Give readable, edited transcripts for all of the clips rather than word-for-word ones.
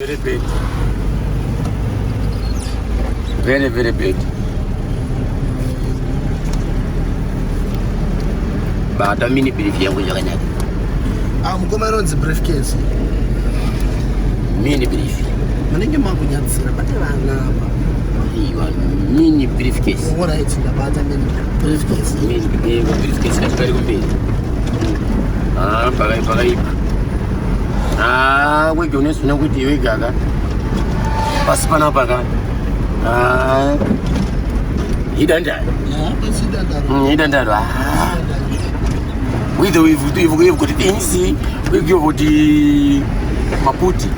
Very bad. Very, very bad. But I mean, if you are going I'm coming on the briefcase. Mini brief. I think I'm going to say, but you are mini briefcase. What I think about a mini briefcase. Mini briefcase. That's very good. Pagai. We go next to with you, Gaga. Paspana Paga. He done that. He done that. We do if we have got things, we go to the Maputi.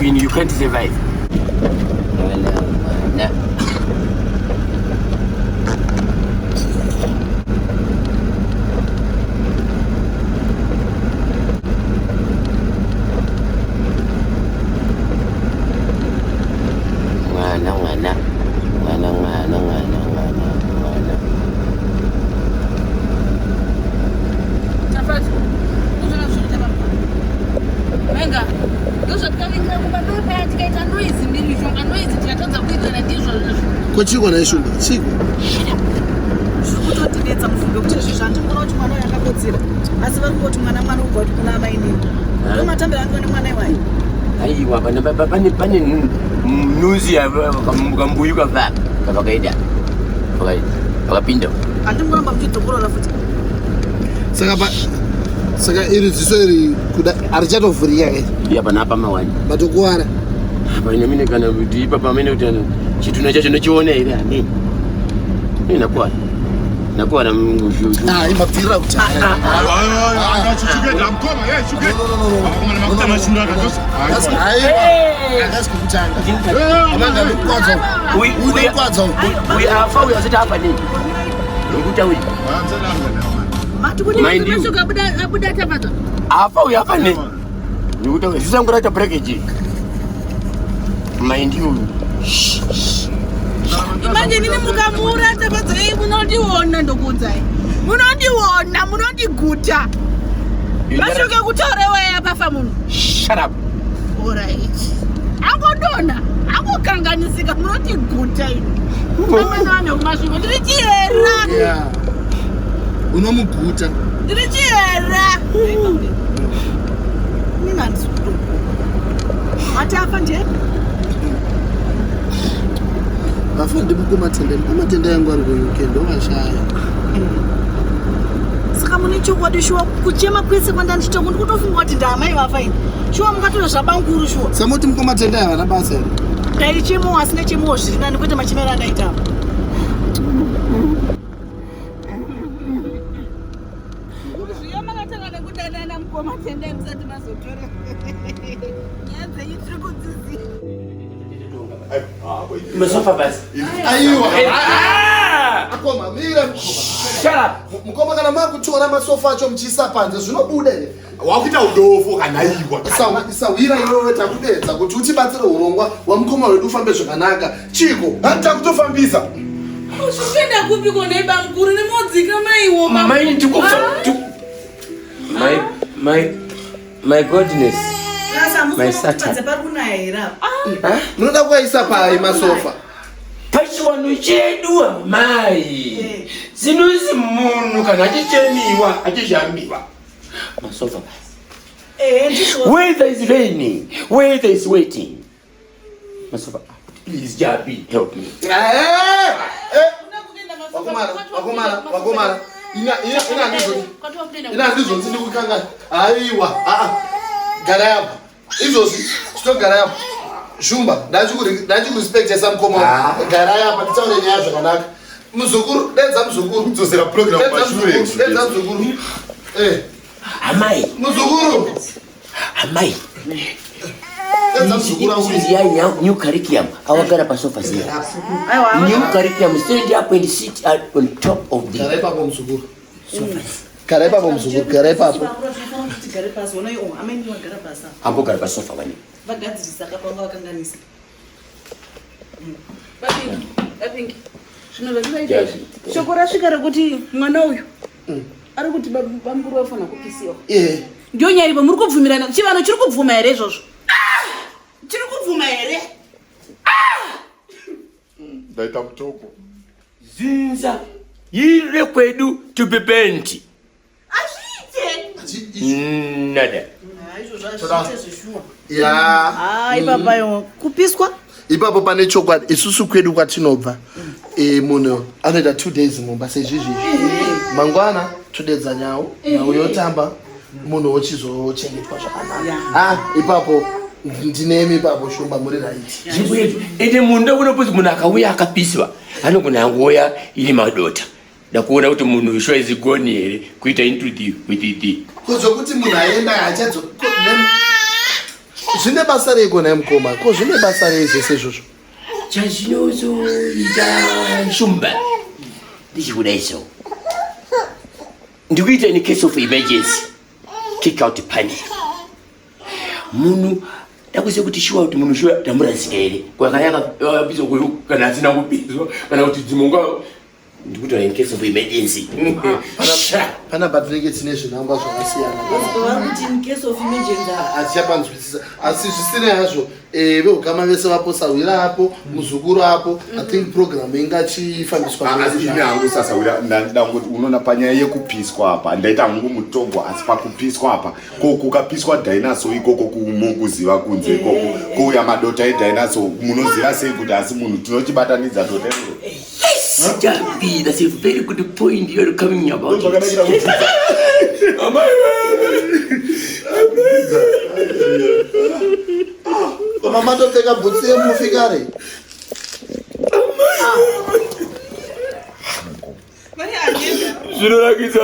You can't survive. Kochiko na ishunga chiko kutotidetsa mufunge kuti zvizvanti mwana kuti mwana yakakodzera asi vari kuti mwana ubva kuti kuna amai nini ndomatambira angu ne mwana iwayo aiwa pane news kambuyu kavakaida vakapinda andimuramba muchidzokorola futi saka iri dziso iri kuda arichatovhurika iya panapa mawani matokuwara paine mine kana kuti ipa pamene kuti chituna chacho nochiona here ameni nakuwana imabvira kuti uyafa uyazita apa nini ngekutauri afa uyafa nini ngekutauri zvisangurata breakage mind you imanje nini mukamura tapadzai munondiona ndokuudzai munondiguta mashoke kutaura weya pafa munhu shut up alright angodona angokanganisika munondiguta ino amweni vanhu kumasviko ndiri chiyera unomuguta ndiri chiyera ninandisukuto matafa nje vafandi mukumatende yangu ari kuuk ndovashaya saka mune chokwadi shuwa kuchema kwese kwandandichitoko ndikutofunga kuti ndaamai vafaini shuwa mungatora zvabanguru shuwa samuti mukumatende havana basa here ndaichemowo asina chemowo zviri nani kwete machemero andaitapa zviya makatanga nekudanana mukomatende musati mazotore nyaya dzenyu tiri kudziziva Masofa basi. Aiwa. Akoma mira mukoma kana makutora masofa acho mchisa panze zvinobuda here wakuita udofu kanaiwa isawira iwewe takudedza kuti utibatsire urongwa wamukoma wedu ufambe zvakanaka chiko takutofambisa usvenda kupi konaiba mukuru nemodzika maiwo my godness my satan munoda kuvaisa pai masofa pachiwano chedu amai zinozi munhu kana achichemiwa achizhambiwa masofa basi where there is raining where there is waiting masofa please Jabi help me wakomara ina ndizonzi ndikukanga aiwa gara yapa izvozvi chitogara yapa shumba ndachikurespecta samukoma gara yapa titaure nyaya zvakanaka muzukuru denza muzukuru dzosera program pashure denza muzukuru amai muzukuru amai denza muzukuru new curriculum awagara pasofa here new curriculum stand up and sit on top of the gara ipapo muzukuru gara ipapo muzukuru gara ipapo ambogara pasofa vane vagadzirisa kapanga vakanganisa apingi shoko rasvika rekuti mwana uyu ari kuti bamukuru vafana kupisiwa ndio nyaya ivo muri kubvumirana chivano chiri kubvuma here izvozvo chiri Vuma ere. Ndaita mtoko. Zinza yile kwedu tupepenti. Nada. Ya. Ibaba yo kupiswa. Ipapo pane chokwadi isusu kwedu kwatinobva munhu anoita 2 days mumbasa izvizvi mangwana todedza nyawo yotamba munhu wochizochengetwa zvakanaka ipapo ndinemi ipapo shumba muri right chibwedu ende munhu unopozi munhu akauya akapiswa anogona angoya ili madota ndakuona kuti munhu sure is gone here kuita into the kozokuti munhu aenda achadzo zvine basa reiko naimukoma ko zvine basa rei zvese izvozvo chazvinozoita shumba ndichikuda so ndikuita in case of emergency kick out panic munhu ndakuziva kuti shuwa kuti munhu shuwa tamuradzika here kwakayakapizwa kana asina kupizwa kana kuti dzimonga ndikuti in case of emergency pana patinenge tine zvinamba zvakasiyana kuti in case of emergency achichapanzwisisa asi zvisine hazvo vehukama vese vaposawira apo muzukuru apo I think program ingachifambiswa asi ine hangu sasawira ndangoti unoona panyaya yekupiswa apa ndaita hangu mutongo asi pakupiswa apa kukapiswa dinosaur ikoko kuziva kunze ikoko kuuya madota edinosaur munoziva sei kuti asi munhu tinochibatanidza dota iroro Jabi, that's a very good point you're coming about. Mama don't take a butsi and mufigare. Zero like it's a